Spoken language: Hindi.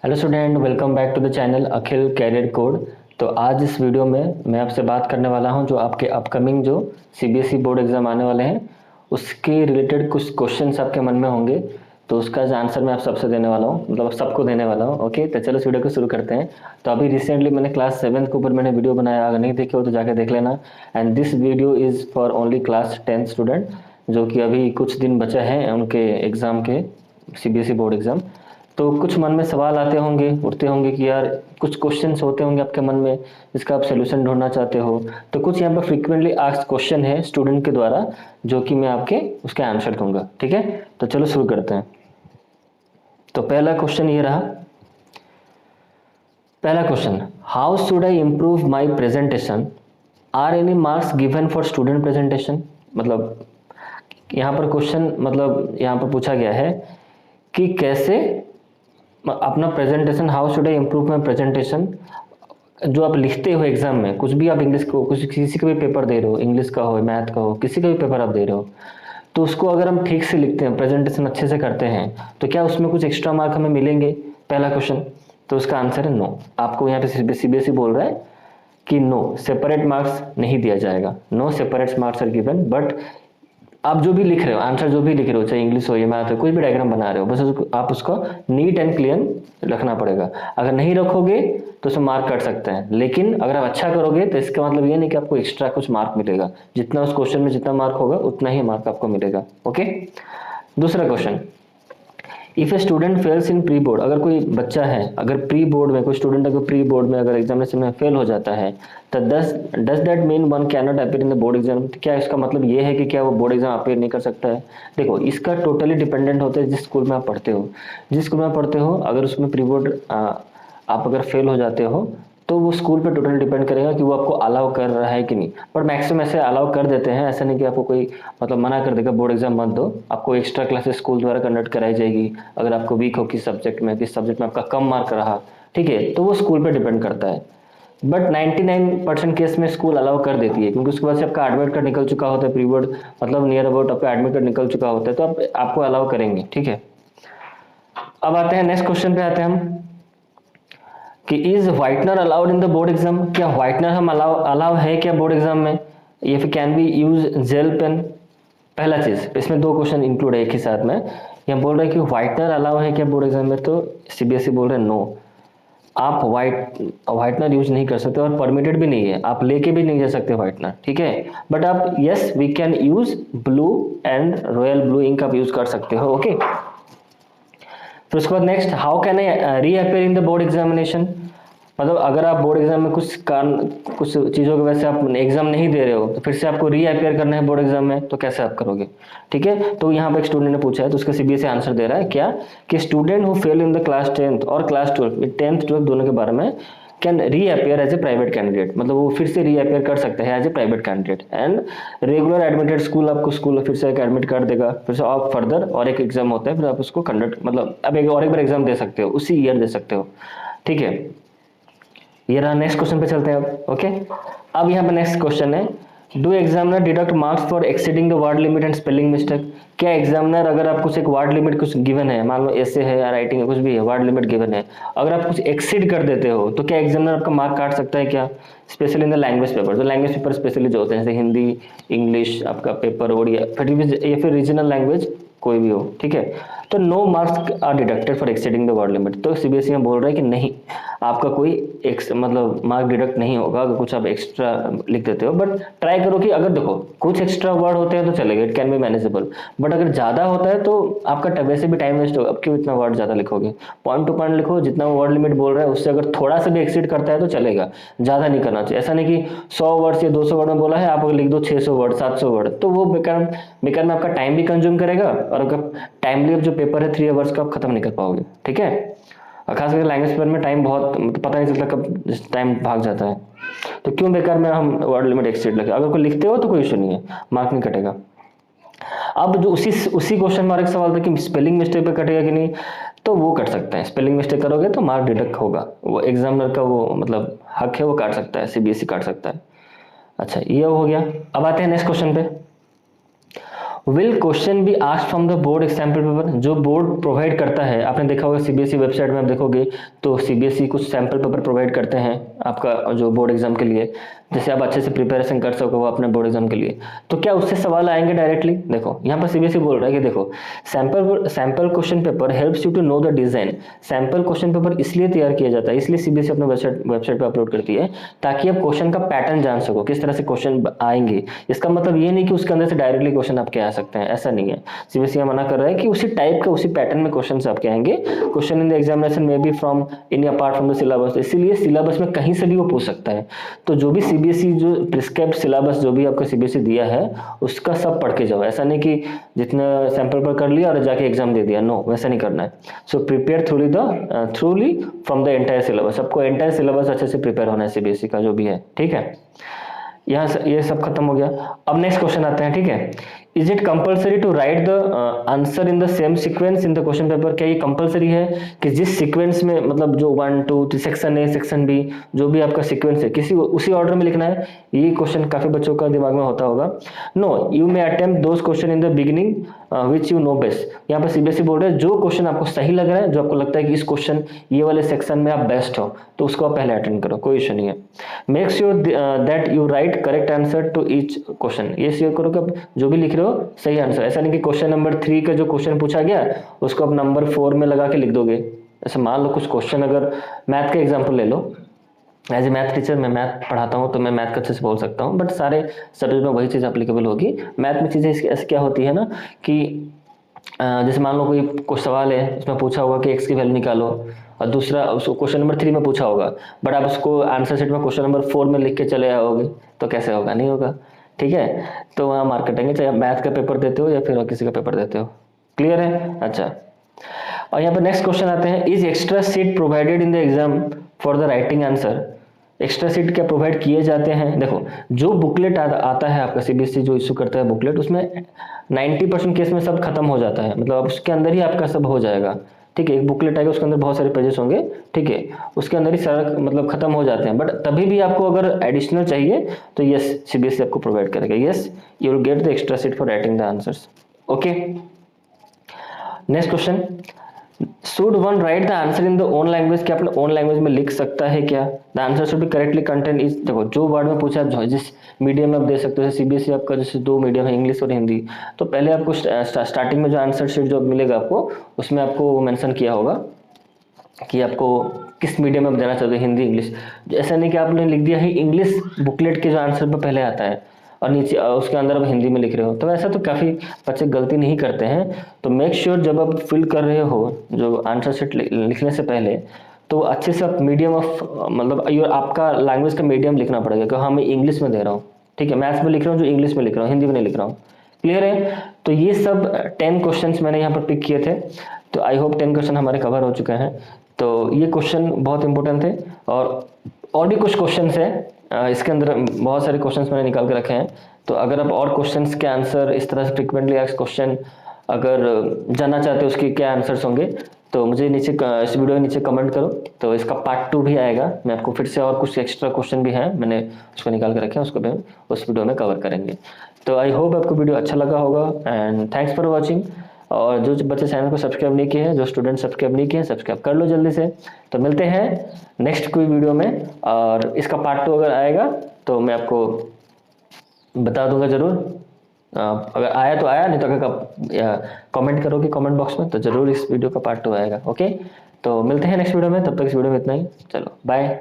Hello student, welcome back to the channel Akhil career code. तो आज इस वीडियो में मैं आपसे बात करने वाला हूं जो आपके अपकमिंग जो सीबीएसई बोर्ड एग्जाम आने वाले हैं उसके रिलेटेड कुछ क्वेश्चंस आपके मन में होंगे। तो उसका जो आंसर मैं आप सबसे देने वाला हूं, मतलब सबको देने वाला हूं। ओके, तो चलो इस वीडियो को शुरू करते हैं। तो अभी रिसेंटली मैंने क्लास 7 के ऊपर मैंने वीडियो बनाया, अगर नहीं देखे हो तो जाके देख लेना। And this video is for only class 10 student जो कि अभी कुछ दिन बचे हैं उनके एग्ज़ाम के, सीबीएसई बोर्ड एग्ज़ाम। तो कुछ मन में सवाल आते होंगे, उठते होंगे कि यार कुछ क्वेश्चंस होते होंगे आपके मन में जिसका आप सोल्यूशन ढूंढना चाहते हो। तो कुछ यहाँ पर फ्रीक्वेंटली आस्क्ड क्वेश्चन है स्टूडेंट के द्वारा जो कि मैं आपके उसके आंसर दूंगा। ठीक है, तो चलो शुरू करते हैं। तो पहला क्वेश्चन ये रहा। पहला question, how should I improve my presentation, are any marks given for student presentation. मतलब यहाँ पर क्वेश्चन, मतलब यहाँ पर पूछा गया है कि कैसे अपना presentation, how should I improve my presentation, जो आप लिखते हो एग्जाम में, कुछ भी आप इंग्लिश को, कुछ किसी का भी पेपर दे रहे हो, इंग्लिश का हो, मैथ का हो, किसी का भी पेपर आप दे रहे हो, तो उसको अगर हम ठीक से लिखते हैं, प्रेजेंटेशन अच्छे से करते हैं, तो क्या उसमें कुछ एक्स्ट्रा मार्क हमें मिलेंगे? पहला क्वेश्चन। तो उसका आंसर है नो। आपको यहाँ पे सीबीएसई बोल रहा है कि नो सेपरेट मार्क्स नहीं दिया जाएगा, no separate marks are given. But आप जो भी लिख रहे हो, आंसर जो भी लिख रहे हो, चाहे इंग्लिश हो या मैथ हो, कोई भी डायग्राम बना रहे हो, बस आप उसको नीट एंड क्लियर रखना पड़ेगा। अगर नहीं रखोगे तो उसमें मार्क कट सकते हैं, लेकिन अगर आप अच्छा करोगे तो इसका मतलब ये नहीं कि आपको एक्स्ट्रा कुछ मार्क मिलेगा। जितना उस क्वेश्चन में जितना मार्क होगा उतना ही मार्क आपको मिलेगा। ओके, दूसरा question, if a student fails in pre board, अगर कोई बच्चा है, अगर प्री बोर्ड में कोई स्टूडेंट अगर प्री बोर्ड में अगर एग्जामिनेशन में फेल हो जाता है, तो does that mean one can not appear in the board exam. क्या इसका मतलब ये है कि क्या वो बोर्ड एग्जाम अपीयर नहीं कर सकता है? देखो, इसका टोटली डिपेंडेंट होता है जिस स्कूल में आप पढ़ते हो। जिस स्कूल में आप पढ़ते हो, अगर उसमें प्री बोर्ड आप अगर फेल हो जाते हो तो वो स्कूल पे टोटल डिपेंड करेगा कि वो आपको अलाउ कर रहा है कि नहीं। पर मैक्सिमम ऐसे अलाउ कर देते हैं, ऐसा नहीं कि आपको कोई मतलब मना कर देगा बोर्ड एग्जाम मत दो। आपको एक्स्ट्रा क्लासेस स्कूल द्वारा कंडक्ट कराई जाएगी, अगर आपको वीक हो किस सब्जेक्ट में आपका कम मार्क रहा, ठीक है, तो वो स्कूल पे डिपेंड करता है। बट 99% केस में स्कूल अलाउ कर देती है, क्योंकि उसके बाद से आपका एडमिट कार्ड निकल चुका होता है, प्री बोर्ड मतलब नियर अबाउट आपका एडमिट कार्ड निकल चुका होता है, तो आपको अलाउ करेंगे। ठीक है, अब आते हैं नेक्स्ट क्वेश्चन पे आते हैं हम कि is whitener allowed in the board exam. क्या व्हाइटनर हम अलाउ है क्या बोर्ड एग्जाम में, या फिर can be use gel pen? पहला चीज, इसमें दो क्वेश्चन इंक्लूड है एक ही साथ में। यहाँ बोल रहे हैं कि व्हाइटनर अलाउ है क्या बोर्ड एग्जाम में, तो सीबीएसई बोल रहे हैं नो, आप व्हाइटनर यूज नहीं कर सकते और परमिटेड भी नहीं है, आप लेके भी नहीं जा सकते व्हाइटनर। ठीक है, बट आप yes we can use blue and royal blue ink आप यूज कर सकते हो। ओके, फिर उसके बाद next, how can I reappear in the board examination. मतलब अगर आप बोर्ड एग्जाम में कुछ कारण, कुछ चीज़ों की वजह से आप एग्जाम नहीं दे रहे हो, तो फिर से आपको रीअपियर करना है बोर्ड एग्जाम में, तो कैसे आप करोगे? ठीक है, तो यहाँ पे एक स्टूडेंट ने पूछा है, तो उसका सीबीएसई आंसर दे रहा है क्या कि student who fail in the class 10th और क्लास 12, 10th 12 दोनों के बारे में, can reappear as a private candidate, मतलब वो फिर से रीअपियर कर सकते हैं as a private candidate. And regular admitted school, आपको स्कूल फिर से एक एडमिट कार्ड देगा, फिर से आप फर्दर और एक एग्जाम होता है, फिर आप उसको कंडक्ट, मतलब अब एक और एक बार एग्जाम दे सकते हो, उसी ईयर दे सकते हो। ठीक है, ये रहा। नेक्स्ट क्वेश्चन पे चलते हैं अब। ओके, अब यहाँ पे नेक्स्ट क्वेश्चन है, do examiner deduct marks for exceeding the word limit and spelling mistake. क्या एग्जामिनर, अगर आप कुछ एक वर्ड लिमिट कुछ गिवन है, मान लो ऐसे है या राइटिंग है, कुछ भी है, वर्ड लिमिट गिवन है, अगर आप कुछ एक्सीड कर देते हो तो क्या एग्जामिनर आपका मार्क काट सकता है क्या? Specially in the language paper, तो लैंग्वेज पेपर स्पेशली जो होते हैं जैसे हिंदी, इंग्लिश, आपका पेपर ओडिया, या फिर रीजनल लैंग्वेज कोई भी हो। ठीक है, तो no marks are deducted for exceeding the word limit. तो सीबीएसई में बोल रहा है कि नहीं, आपका कोई मतलब मार्क डिडक्ट नहीं होगा अगर कुछ आप एक्स्ट्रा लिख देते हो। बट ट्राई करो कि अगर देखो कुछ एक्स्ट्रा वर्ड होते हैं तो चलेगा, it can be manageable. But अगर ज्यादा होता है तो आपका वैसे भी टाइम वेस्ट होगा, अब क्यों इतना वर्ड ज्यादा लिखोगे? पॉइंट टू पॉइंट लिखो, जितना वर्ड लिमिट बोल रहा है उससे अगर थोड़ा सा भी एक्सीड करता है तो चलेगा, ज्यादा नहीं करना चाहिए। ऐसा नहीं कि 100 वर्ड या 200 वर्ड में बोला है, आप अगर लिख दो 600 वर्ड 700 वर्ड, तो वो बेकार बेकार में आपका टाइम भी कंज्यूम करेगा, और अगर टाइमली जो पेपर है 3 आवर्स का, आप खत्म नहीं कर पाओगे। ठीक है, और खास करके लैंग्वेज पेपर में टाइम बहुत, मतलब पता नहीं चलता कब टाइम भाग जाता है, तो क्यों बेकार में हम वर्ड लिमिट एक्सीड लगे। अगर कोई लिखते हो तो कोई इशू नहीं है, मार्क नहीं कटेगा। अब जो उसी क्वेश्चन में और एक सवाल था कि स्पेलिंग मिस्टेक पे कटेगा कि नहीं, तो वो कट सकते हैं। स्पेलिंग मिस्टेक करोगे तो मार्क डिडक्ट होगा, वो एग्जामिनर का वो मतलब हक है, वो काट सकता है, सीबीएसई काट सकता है। अच्छा, ये हो गया। अब आते हैं नेक्स्ट क्वेश्चन पे, will question be asked from the board sample paper, जो बोर्ड प्रोवाइड करता है, आपने देखा होगा सीबीएसई वेबसाइट में आप देखोगे तो सीबीएसई कुछ सैम्पल पेपर प्रोवाइड करते हैं आपका जो बोर्ड एग्जाम के लिए, जैसे आप अच्छे से प्रिपरेशन कर सको अपने बोर्ड एग्जाम के लिए। तो क्या उससे सवाल आएंगे डायरेक्टली? देखो यहाँ पर सीबीएसई बोल रहा है कि देखो sample question paper helps you to know the design. Sample question paper इसलिए तैयार किया जाता है, इसलिए सीबीएसई अपने वेबसाइट पर अपलोड करती है ताकि आप क्वेश्चन का पैटर्न जान सको, किस तरह से क्वेश्चन आएंगे। इसका मतलब ये नहीं कि उसके अंदर से डायरेक्टली क्वेश्चन आपके आ सकते हैं, ऐसा नहीं है। सीबीएसई मना कर रहा है कि उसी टाइप का उसी पैटर्न में क्वेश्चन आपके आएंगे। क्वेश्चन इन द एग्जामिनेशन में be from in apart from the syllabus, इसीलिए सिलेबस में कहीं से भी वो पूछ सकता है। तो जो भी सीबीएसई जो प्रिस्क्राइब्ड सिलेबस जो भी आपका सीबीएसई दिया है उसका सब पढ़ के जाओ, ऐसा नहीं कि जितना सैंपल पर कर लिया और जाके एग्जाम दे दिया, नो वैसा नहीं करना है। So prepare थ्रूली from the entire syllabus, सबको एंटायर सिलेबस अच्छे से प्रिपेयर होना है सीबीएसई का जो भी है, ठीक है। यहाँ ये सब खत्म हो गया। अब नेक्स्ट क्वेश्चन आते हैं, ठीक है। Is it compulsory to write the answer in the same sequence in the question paper? क्या ये कंपल्सरी है कि जिस सीक्वेंस में, मतलब जो 1 2 3 सेक्शन ए सेक्शन बी जो भी आपका सीक्वेंस है किसी उसी ऑर्डर में लिखना है? ये क्वेश्चन काफी बच्चों का दिमाग में होता होगा। No, you may attempt those question in the beginning which you know best. यहाँ पर सीबीएसई बोल रहा है जो क्वेश्चन आपको सही लग रहा है, जो आपको लगता है कि इस क्वेश्चन ये वाले सेक्शन में आप बेस्ट हो, तो उसको आप पहले अटेंड करो, कोई इशू नहीं है। Make sure that you write correct answer to each question, ये श्योर करो कि आप जो भी लिख रहे हो सही आंसर। ऐसा नहीं कि क्वेश्चन नंबर 3 का जो क्वेश्चन पूछा गया उसको आप नंबर 4 में लगा के लिख दोगे। ऐसे मान लो कुछ क्वेश्चन, अगर मैथ का एग्जाम्पल ले लो, एज ए मैथ टीचर मैं मैथ पढ़ाता हूँ तो मैं मैथ का अच्छे से बोल सकता हूँ, बट सारे सब्जेक्ट में वही चीज़ एप्लीकेबल होगी। मैथ में चीज़ें ऐसे क्या होती है ना कि जैसे मान लो कोई कुछ सवाल है, उसमें पूछा होगा कि एक्स की वैल्यू निकालो, और दूसरा उसको क्वेश्चन नंबर 3 में पूछा होगा, बट आप उसको आंसर शीट में क्वेश्चन नंबर 4 में लिख के चले आओगे तो कैसे होगा? नहीं होगा, ठीक है। तो वहाँ मार्क कटेंगे, चाहे आप मैथ का पेपर देते हो या फिर किसी का पेपर देते हो। क्लियर है? अच्छा, और यहाँ पर नेक्स्ट क्वेश्चन आते हैं, is extra seat provided in the exam for the writing answer? Extra seat क्या प्रोवाइड किए जाते हैं? देखो जो बुकलेट आता है आपका, सीबीएसई जो इशू करता है बुकलेट, उसमें 90% केस में सब खत्म हो जाता है, मतलब उसके अंदर ही आपका सब हो जाएगा, ठीक है। एक बुकलेट आएगा उसके अंदर बहुत सारे पेजेस होंगे, ठीक है, उसके अंदर ही सारा मतलब खत्म हो जाते हैं। बट तभी भी आपको अगर एडिशनल चाहिए तो यस, सीबीएसई आपको प्रोवाइड करेगा, yes you will get the extra seat for writing the answers. Okay, next question, should one right the answer in the own language? क्या अपने ओन लैंग्वेज में लिख सकता है क्या? The answer should be correctly content is, देखो जो वर्ड में पूछा आप जिस मीडियम में आप दे सकते हो, सीबीएसई आपका जैसे 2 मीडियम है, इंग्लिश और हिंदी, तो पहले आपको स्टार्टिंग में जो आंसर शीट जो मिलेगा आपको, उसमें आपको मेंशन किया होगा कि आपको किस मीडियम में देना चाहते हो, हिंदी इंग्लिश। ऐसा नहीं कि आपने लिख दिया है इंग्लिश बुकलेट के जो आंसर पर पहले आता है और नीचे उसके अंदर आप हिंदी में लिख रहे हो, तो ऐसा तो काफ़ी बच्चे गलती नहीं करते हैं। तो मेक श्योर जब आप फिल कर रहे हो जो आंसर शीट लिखने से पहले, तो अच्छे से आप मीडियम ऑफ मतलब आपका लैंग्वेज का मीडियम लिखना पड़ेगा कि हाँ मैं इंग्लिश में दे रहा हूँ, ठीक है, मैथ्स में लिख रहा हूँ जो इंग्लिश में लिख रहा हूँ, हिंदी में नहीं लिख रहा हूँ। क्लियर है? तो ये सब 10 क्वेश्चंस मैंने यहाँ पर पिक किए थे, तो आई होप 10 क्वेश्चन हमारे कवर हो चुके हैं। तो ये क्वेश्चन बहुत इंपॉर्टेंट थे, और भी कुछ क्वेश्चन है इसके अंदर, बहुत सारे क्वेश्चंस मैंने निकाल के रखे हैं। तो अगर आप और क्वेश्चंस के आंसर इस तरह से फ्रिक्वेंटली आस्क्ड क्वेश्चन अगर जानना चाहते हो उसके क्या आंसर्स होंगे, तो मुझे नीचे इस वीडियो के नीचे कमेंट करो, तो इसका पार्ट 2 भी आएगा। मैं आपको फिर से और कुछ एक्स्ट्रा क्वेश्चन भी हैं मैंने उसको निकाल के रखे हैं, उसको भी उस वीडियो में कवर करेंगे। तो आई होप आपको वीडियो अच्छा लगा होगा, एंड थैंक्स फॉर वॉचिंग। और जो बच्चे चैनल को सब्सक्राइब नहीं किए हैं, जो स्टूडेंट सब्सक्राइब नहीं किए हैं, सब्सक्राइब कर लो जल्दी से। तो मिलते हैं नेक्स्ट कोई वीडियो में, और इसका पार्ट 2 अगर आएगा तो मैं आपको बता दूंगा जरूर। अगर आया तो आया, नहीं तो अगर कमेंट करोगे कमेंट बॉक्स में तो जरूर इस वीडियो का पार्ट 2 आएगा। ओके, तो मिलते हैं नेक्स्ट वीडियो में, तब तक इस वीडियो में इतना ही, चलो बाय।